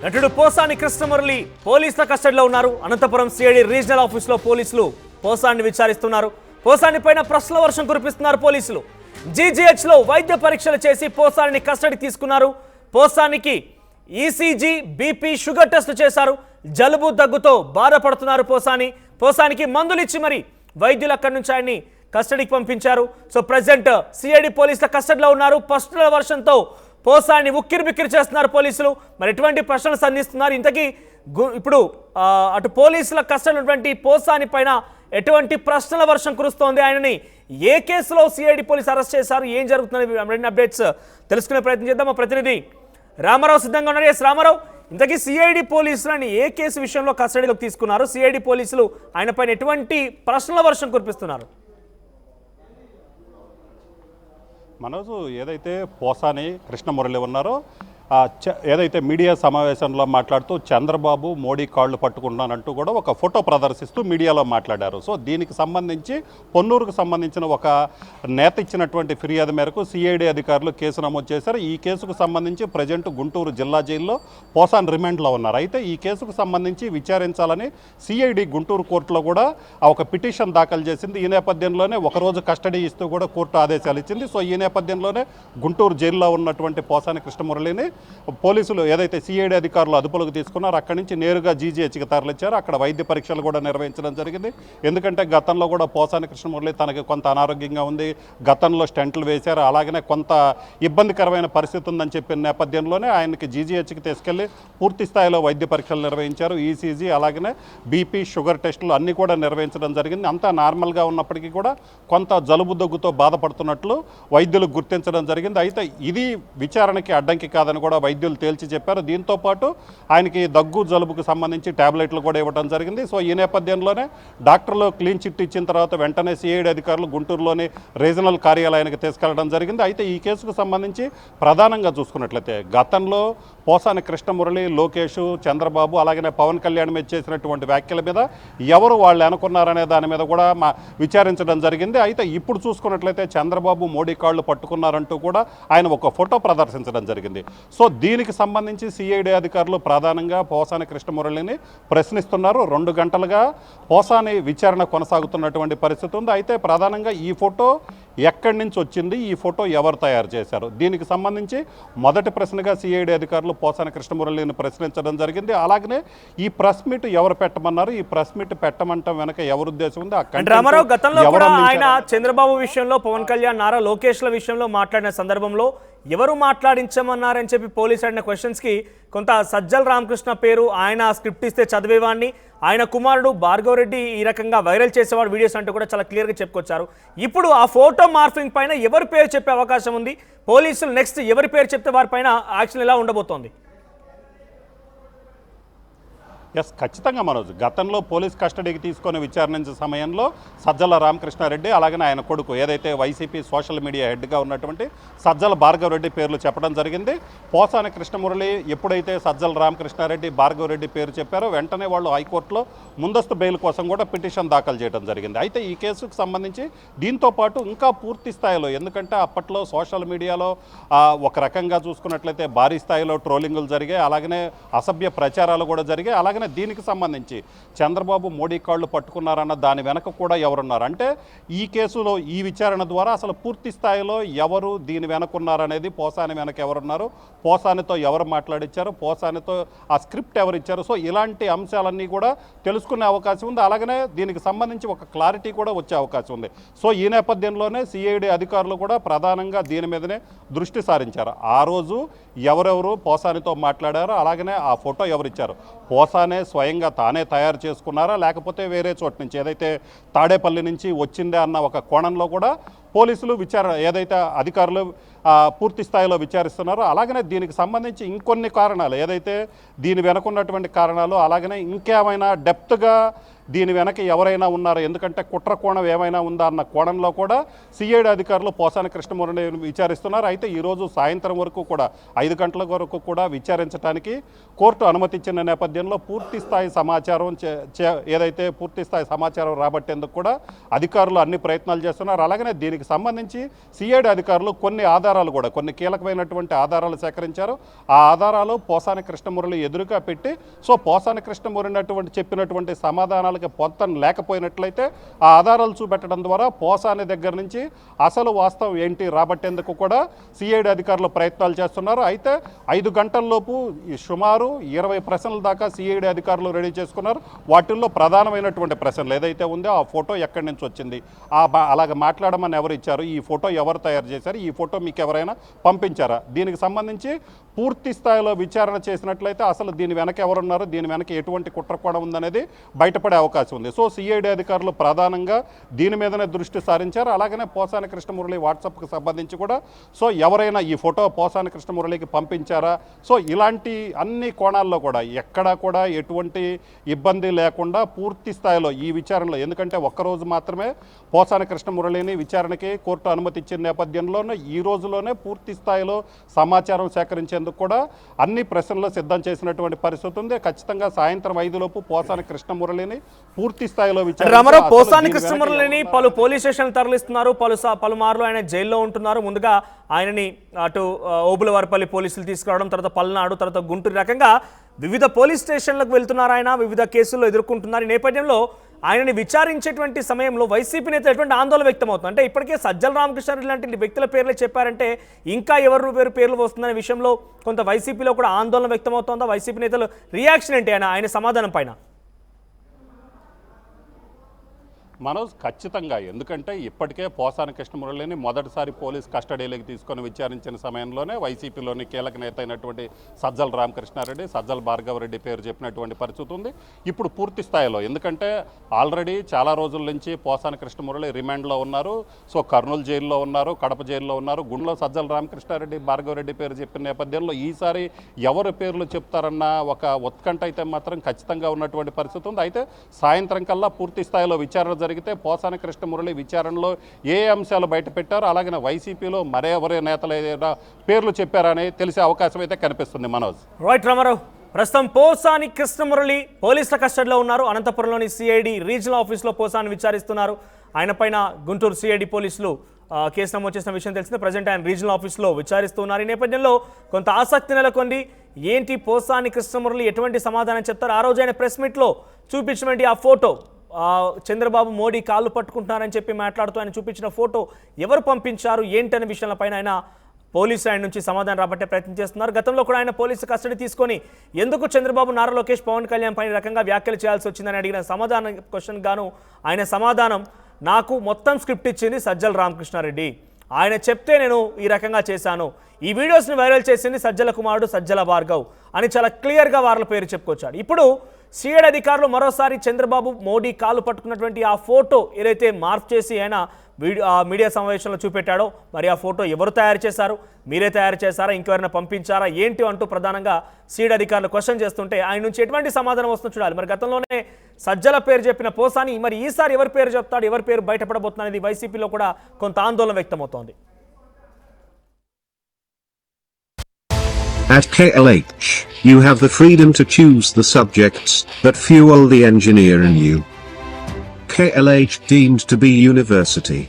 నటుడు పోసాని కృష్ణమురళి పోలీసుల కస్టడీలో ఉన్నారు. అనంతపురం సిఐడి రీజనల్ ఆఫీసులో పోలీసులు పోసాన్ని విచారిస్తున్నారు. పోసాని పైన ప్రశ్నల వర్షం కురిపిస్తున్నారు పోలీసులు. జీజీహెచ్ లో వైద్య పరీక్షలు చేసి పోసాని కస్టడీ తీసుకున్నారు. పోసానికి ఈసీజీ, బీపీ, షుగర్ టెస్ట్ చేశారు. జలుబు దగ్గుతో బాధపడుతున్నారు పోసానికి మందులు ఇచ్చి మరి వైద్యులు అక్కడి నుంచి ఆయన్ని కస్టడీకి పంపించారు. సో ప్రెసెంట్ సిఐడి పోలీసుల కస్టడీలో ఉన్నారు. ప్రశ్నల వర్షంతో పోసాన్ని ఉక్కిరి బిక్కిరి చేస్తున్నారు పోలీసులు. మరి ఎటువంటి ప్రశ్నలు సంధిస్తున్నారు ఇంతకీ ఇప్పుడు అటు పోలీసుల కస్టడీలో ఉన్నటువంటి పోసాని పైన ఎటువంటి ప్రశ్నల వర్షం కురుస్తోంది? ఆయనని ఏ కేసులో సిఐడి పోలీసు అరెస్ట్ చేశారు? ఏం జరుగుతుంది? మరిన్ని అప్డేట్స్ తెలుసుకునే ప్రయత్నం చేద్దాం. మా ప్రతినిధి రామారావు సిద్ధంగా ఉన్నారు. ఎస్ రామారావు, ఇంతకీ సిఐడి పోలీసులని ఏ కేసు విషయంలో కస్టడీలోకి తీసుకున్నారు? సిఐడి పోలీసులు ఆయన పైన ఎటువంటి ప్రశ్నల వర్షం కురిపిస్తున్నారు? మనోజు, ఏదైతే పోసాని కృష్ణమురళి ఉన్నారో ఏదైతే మీడియా సమావేశంలో మాట్లాడుతూ చంద్రబాబు మోడీ కాళ్ళు పట్టుకుంటున్నానంటూ కూడా ఒక ఫోటో ప్రదర్శిస్తూ మీడియాలో మాట్లాడారు. సో దీనికి సంబంధించి పొన్నూరుకు సంబంధించిన ఒక నేత ఇచ్చినటువంటి ఫిర్యాదు మేరకు సిఐడి అధికారులు కేసు నమోదు చేశారు. ఈ కేసుకు సంబంధించి ప్రజెంట్ గుంటూరు జిల్లా జైల్లో పోసాన్ రిమాండ్లో ఉన్నారు. అయితే ఈ కేసుకు సంబంధించి విచారించాలని సిఐడి గుంటూరు కోర్టులో కూడా ఒక పిటిషన్ దాఖలు చేసింది. ఈ నేపథ్యంలోనే ఒకరోజు కస్టడీ ఇస్తూ కూడా కోర్టు ఆదేశాలు ఇచ్చింది. సో ఈ నేపథ్యంలోనే గుంటూరు జైల్లో ఉన్నటువంటి పోసాని కృష్ణమురళిని పోలీసులు ఏదైతే సిఐడి అధికారులు అదుపులోకి తీసుకున్నారో అక్కడి నుంచి నేరుగా జీజీహెచ్కి తరలించారు. అక్కడ వైద్య పరీక్షలు కూడా నిర్వహించడం జరిగింది. ఎందుకంటే గతంలో కూడా పోసాని కృష్ణమురళి తనకి కొంత అనారోగ్యంగా ఉంది, గతంలో స్టెంట్లు వేశారు, అలాగనే కొంత ఇబ్బందికరమైన పరిస్థితి ఉందని చెప్పిన నేపథ్యంలోనే ఆయనకి జీజీహెచ్కి తీసుకెళ్లి పూర్తి స్థాయిలో వైద్య పరీక్షలు నిర్వహించారు. ఈసీజీ అలాగనే బీపీ, షుగర్ టెస్టులు అన్నీ కూడా నిర్వహించడం జరిగింది. అంతా నార్మల్గా ఉన్నప్పటికీ కూడా కొంత జలుబు దగ్గుతో బాధపడుతున్నట్లు వైద్యులు గుర్తించడం జరిగింది. అయితే ఇది విచారణకి అడ్డంకి కాదని కూడా వైద్యులు తేల్చి చెప్పారు. దీంతో పాటు ఆయనకి దగ్గు జలుబుకు సంబంధించి ట్యాబ్లెట్లు కూడా ఇవ్వడం జరిగింది. సో ఈ నేపథ్యంలోనే డాక్టర్లు క్లీన్ చిట్ ఇచ్చిన తర్వాత వెంటనే సిఐడి అధికారులు గుంటూరులోని రీజనల్ కార్యాలయానికి తీసుకెళ్లడం జరిగింది. అయితే ఈ కేసుకు సంబంధించి ప్రధానంగా చూసుకున్నట్లయితే గతంలో పోసాని కృష్ణమురళి, లోకేష్, చంద్రబాబు అలాగనే పవన్ కళ్యాణ్ మీద చేసినటువంటి వ్యాఖ్యల మీద ఎవరు వాళ్ళు అనుకున్నారనే దాని మీద కూడా విచారించడం జరిగింది. అయితే ఇప్పుడు చూసుకున్నట్లయితే చంద్రబాబు మోడీ కాళ్ళు పట్టుకున్నారంటూ కూడా ఆయన ఒక ఫోటో ప్రదర్శించడం జరిగింది. సో దీనికి సంబంధించి సిఐడి అధికారులు ప్రధానంగా పోసాని కృష్ణమురళిని ప్రశ్నిస్తున్నారు. 2 గంటలుగా పోసాని విచారణ కొనసాగుతున్నటువంటి పరిస్థితి ఉంది. అయితే ప్రధానంగా ఈ ఫోటో ఎక్కడి నుంచి వచ్చింది, ఈ ఫోటో ఎవరు తయారు చేశారు, దీనికి సంబంధించి మొదటి ప్రశ్నగా సిఐడి అధికారులు పోసాని కృష్ణమురళిని ప్రశ్నించడం జరిగింది. అలాగనే ఈ ప్రెస్ మీట్ ఎవరు పెట్టమన్నారు, ఈ ప్రెస్ మీట్ పెట్టమంటాం వెనక ఎవరు ఉద్దేశం ఉంది? రామారావు, గతంలో కూడా ఆయన చంద్రబాబు విషయంలో, పవన్ కళ్యాణ్, నారా లోకేష్ల విషయంలో మాట్లాడిన సందర్భంలో ఎవరు మాట్లాడించమన్నారని చెప్పి పోలీసు అడిగిన క్వశ్చన్స్కి కొంత సజ్జల రామకృష్ణ పేరు, ఆయన స్క్రిప్ట్ ఇస్తే చదివేవాడిని, ఆయన కుమారుడు భార్గవ్ రెడ్డి ఈ రకంగా వైరల్ చేసేవాడు వీడియోస్ అంటూ కూడా చాలా క్లియర్గా చెప్పుకొచ్చారు. ఇప్పుడు ఆ ఫోటో మార్ఫింగ్ పైన ఎవరి పేరు చెప్పే అవకాశం ఉంది? పోలీసులు నెక్స్ట్ ఎవరి పేరు చెప్తే వారిపైన యాక్షన్ ఎలా ఉండబోతోంది? ఎస్, ఖచ్చితంగా మనోజ్, గతంలో పోలీస్ కస్టడీకి తీసుకొని విచారించే సమయంలో సజ్జల రామకృష్ణారెడ్డి అలాగనే ఆయన కొడుకు ఏదైతే వైసీపీ సోషల్ మీడియా హెడ్గా ఉన్నటువంటి సజ్జల భార్గవ్ రెడ్డి పేర్లు చెప్పడం జరిగింది. పోసాని కృష్ణమురళి ఎప్పుడైతే సజ్జల రామకృష్ణారెడ్డి, భార్గవ్ రెడ్డి పేరు చెప్పారో వెంటనే వాళ్ళు హైకోర్టులో ముందస్తు బెయిల్ కోసం కూడా పిటిషన్ దాఖలు చేయడం జరిగింది. అయితే ఈ కేసుకు సంబంధించి దీంతో పాటు ఇంకా పూర్తి స్థాయిలో, ఎందుకంటే అప్పట్లో సోషల్ మీడియాలో ఒక రకంగా చూసుకున్నట్లయితే భారీ స్థాయిలో ట్రోలింగులు జరిగాయి, అలాగనే అసభ్య ప్రచారాలు కూడా జరిగాయి. అలాగనే దీనికి సంబంధించి చంద్రబాబు మోడీ కాళ్ళు పట్టుకున్నారన్న దాని వెనక కూడా ఎవరున్నారు అంటే ఈ కేసులో ఈ విచారణ ద్వారా అసలు పూర్తి స్థాయిలో ఎవరు దీని వెనకున్నారనేది, పోసాని వెనక ఎవరున్నారు, పోసానితో ఎవరు మాట్లాడించారు, పోసానితో ఆ స్క్రిప్ట్ ఎవరు ఇచ్చారు, సో ఇలాంటి అంశాలన్నీ కూడా తెలుసుకునే అవకాశం ఉంది. అలాగనే దీనికి సంబంధించి ఒక క్లారిటీ కూడా వచ్చే అవకాశం ఉంది. సో ఈ నేపథ్యంలోనే సిఐడి అధికారులు కూడా ప్రధానంగా దీని మీదనే దృష్టి సారించారు. ఆ రోజు ఎవరెవరు పోసానితో మాట్లాడారో, అలాగనే ఆ ఫోటో ఎవరిచ్చారు, పోసానే స్వయంగా తానే తయారు చేసుకున్నారా లేకపోతే వేరే చోటు నుంచి ఏదైతే తాడేపల్లి నుంచి వచ్చిందే అన్న ఒక కోణంలో కూడా పోలీసులు ఏదైతే అధికారులు పూర్తి స్థాయిలో విచారిస్తున్నారో, అలాగనే దీనికి సంబంధించి ఇంకొన్ని కారణాలు, ఏదైతే దీని వెనకున్నటువంటి కారణాలు, అలాగనే ఇంకేమైనా డెప్త్గా దీని వెనక ఎవరైనా ఉన్నారో, ఎందుకంటే కుట్ర కోణం ఏమైనా ఉందా అన్న కోణంలో కూడా సిఐడి అధికారులు పోసాని కృష్ణమురళిని విచారిస్తున్నారు. అయితే ఈరోజు సాయంత్రం వరకు కూడా 5 గంటల వరకు కూడా విచారించడానికి కోర్టు అనుమతించిన నేపథ్యంలో పూర్తి స్థాయి సమాచారం ఏదైతే పూర్తి స్థాయి సమాచారం రాబట్టేందుకు కూడా అధికారులు అన్ని ప్రయత్నాలు చేస్తున్నారు. అలాగనే దీనికి సంబంధించి సిఐడి అధికారులు కొన్ని ఆధారాలు ఆధారాలు కూడా కొన్ని కీలకమైనటువంటి ఆధారాలు సేకరించారు. ఆ ఆధారాలు పోసాని కృష్ణమురళి ఎదురుగా పెట్టి సో పోసాని కృష్ణమురళి చెప్పినటువంటి సమాధానాలకి పొంతం లేకపోయినట్లయితే ఆ ఆధారాలు చూపెట్టడం ద్వారా పోసాని దగ్గర నుంచి అసలు వాస్తవం ఏంటి రాబట్టేందుకు కూడా సిఐడి అధికారులు ప్రయత్నాలు చేస్తున్నారు. అయితే 5 గంటల్లోపు సుమారు 20 ప్రశ్నల దాకా సిఐడి అధికారులు రెడీ చేసుకున్నారు. వాటిల్లో ప్రధానమైనటువంటి ప్రశ్నలు ఏదైతే ఉందో ఆ ఫోటో ఎక్కడి నుంచి వచ్చింది, అలాగ మాట్లాడమని ఎవరు ఇచ్చారు, ఈ ఫోటో ఎవరు తయారు చేశారు, ఈ ఫోటో మీకు ఎవరైనా పంపించారా, దీనికి సంబంధించి పూర్తి స్థాయిలో విచారణ చేసినట్లయితే అసలు దీని వెనక ఎవరున్నారు, దీని వెనక ఎటువంటి కుట్రకోణం ఉందనేది బయటపడే అవకాశం ఉంది. సో సిఐడి అధికారులు ప్రధానంగా దీని మీదనే దృష్టి సారించారు. అలాగనే పోసాని కృష్ణమురళి వాట్సాప్కి సంబంధించి కూడా సో ఎవరైనా ఈ ఫోటో పోసాని కృష్ణమురళికి పంపించారా, సో ఇలాంటి అన్ని కోణాల్లో కూడా ఎక్కడా కూడా ఎటువంటి ఇబ్బంది లేకుండా పూర్తి స్థాయిలో ఈ విచారణలో, ఎందుకంటే ఒక్కరోజు మాత్రమే పోసాని కృష్ణమురళిని విచారణకి కోర్టు అనుమతి ఇచ్చిన నేపథ్యంలోనే ఈ రోజులోనే పూర్తి స్థాయిలో సమాచారం సేకరించేందుకు కూడా అన్ని ప్రశ్నలు సిద్ధం చేసినటువంటి పరిస్థితి ఉంది. ఖచ్చితంగా సాయంత్రం 5 లోపు పోసాని కృష్ణమురళిని పూర్తి స్థాయిలో రామారావు పోసాని కృష్ణమురళిని పలు పోలీస్ స్టేషన్లు తరలిస్తున్నారు. పలుమార్లు ఆయన జైల్లో ఉంటున్నారు. ముందుగా ఆయనని అటు ఓబులవారిపల్లి పోలీసులు తీసుకురావడం, తర్వాత పల్నాడు, తర్వాత గుంటూరు రకంగా వివిధ పోలీస్ స్టేషన్లకు వెళ్తున్నారు. ఆయన వివిధ కేసుల్లో ఎదుర్కొంటున్నారు. ఈ నేపథ్యంలో ఆయనని విచారించేటువంటి సమయంలో వైసీపీ నేతలు ఎటువంటి ఆందోళన వ్యక్తమవుతుంది. అంటే ఇప్పటికే సజ్జల రామకృష్ణారెడ్డి లాంటి వ్యక్తుల పేర్లే చెప్పారంటే ఇంకా ఎవరు పేర్లు వస్తుందనే విషయంలో కొంత వైసీపీలో కూడా ఆందోళన వ్యక్తమవుతుందా? వైసీపీ నేతలు రియాక్షన్ ఏంటి ఆయన సమాధానం పైన? మనోజ్ ఖచ్చితంగా, ఎందుకంటే ఇప్పటికే పోసాని కృష్ణమురళిని మొదటిసారి పోలీస్ కస్టడీలోకి తీసుకొని విచారించిన సమయంలోనే వైసీపీలోని కీలక నేత అయినటువంటి సజ్జల రామకృష్ణారెడ్డి, సజ్జల భార్గవరెడ్డి పేరు చెప్పినటువంటి పరిస్థితి ఉంది. ఇప్పుడు పూర్తి స్థాయిలో, ఎందుకంటే ఆల్రెడీ చాలా రోజుల నుంచి పోసాని కృష్ణమురళి రిమాండ్లో ఉన్నారు. సో కర్నూలు జైల్లో ఉన్నారు, కడప జైల్లో ఉన్నారు. గుండెలో సజ్జల రామకృష్ణారెడ్డి, భార్గవరెడ్డి పేరు చెప్పిన నేపథ్యంలో ఈసారి ఎవరి పేర్లు చెప్తారన్న ఒక ఉత్కంఠ అయితే మాత్రం ఖచ్చితంగా ఉన్నటువంటి పరిస్థితి ఉంది. అయితే సాయంత్రం కల్లా పూర్తి స్థాయిలో విచారణ జరిగితే పోసాని కృష్ణమురళి విచారణలో ఏ అంశాలు బయట పెట్టారో, అలాగే వైసీపీలో మరెవరే నేతలు ఏదైనా పేర్లు చెప్పారని తెలిసే అవకాశం అయితే కనిపిస్తుంది. మనోజ్ రైట్ రామారావు, ప్రస్తుతం పోసాని కృష్ణమురళి పోలీసుల కస్టడీలో ఉన్నారు. అనంతపురంలోని సిఐడి రీజనల్ ఆఫీస్లో పోసాని విచారిస్తున్నారు. ఆయన పైన గుంటూరు సిఐడి పోలీసులు కేసు నమోదు చేసిన విషయం తెలిసింది. ప్రజెంట్ ఆయన రీజనల్ ఆఫీస్లో విచారిస్తున్నారు. ఈ నేపథ్యంలో కొంత ఆసక్తి నెలకొంది. ఏంటి పోసాని కృష్ణమురళి ఎటువంటి సమాధానం చెప్తారు? ఆ రోజు ఆయన ప్రెస్ మీట్లో చూపించినటువంటి ఆ ఫోటో, చంద్రబాబు మోడీ కాళ్ళు పట్టుకుంటున్నారని చెప్పి మాట్లాడుతూ ఆయన చూపించిన ఫోటో ఎవరు పంపించారు ఏంటనే విషయాలపైన ఆయన పోలీసు ఆయన నుంచి సమాధానం రాబట్టే ప్రయత్నం చేస్తున్నారు. గతంలో కూడా ఆయన పోలీసు కస్టడీ తీసుకొని ఎందుకు చంద్రబాబు, నారా లోకేష్, పవన్ కళ్యాణ్ పైన రకంగా వ్యాఖ్యలు చేయాల్సి వచ్చిందని అడిగిన సమాధానం క్వశ్చన్ గాను ఆయన సమాధానం, నాకు మొత్తం స్క్రిప్ట్ ఇచ్చింది సజ్జల రామకృష్ణారెడ్డి, ఆయన చెప్తే నేను ఈ రకంగా చేశాను, ఈ వీడియోస్ని వైరల్ చేసింది సజ్జల కుమారుడు సజ్జల భార్గవ్ అని చాలా క్లియర్గా వాళ్ళ పేరు చెప్పుకొచ్చాడు. ఇప్పుడు సిఐడి అధికారులు మరోసారి చంద్రబాబు, మోడీ కాళ్ళు పట్టుకున్నటువంటి ఆ ఫోటో ఏదైతే మార్పు చేసి ఆయన మీడియా సమావేశంలో చూపెట్టాడో, మరి ఆ ఫోటో ఎవరు తయారు చేశారు, మీరే తయారు చేశారా, ఇంకెవరైనా పంపించారా ఏంటి అంటూ ప్రధానంగా సిఐడి అధికారులు క్వశ్చన్ చేస్తుంటే ఆయన నుంచి ఎటువంటి సమాధానం వస్తుందో చూడాలి. మరి గతంలోనే సజ్జల పేరు చెప్పిన పోసాని మరి ఈసారి ఎవరి పేరు చెప్తాడు, ఎవరి పేరు బయటపడబోతున్నా అనేది వైసీపీలో కూడా కొంత ఆందోళన వ్యక్తమవుతోంది. At KLH, you have the freedom to choose the subjects that fuel the engineer in you. KLH deemed to be university.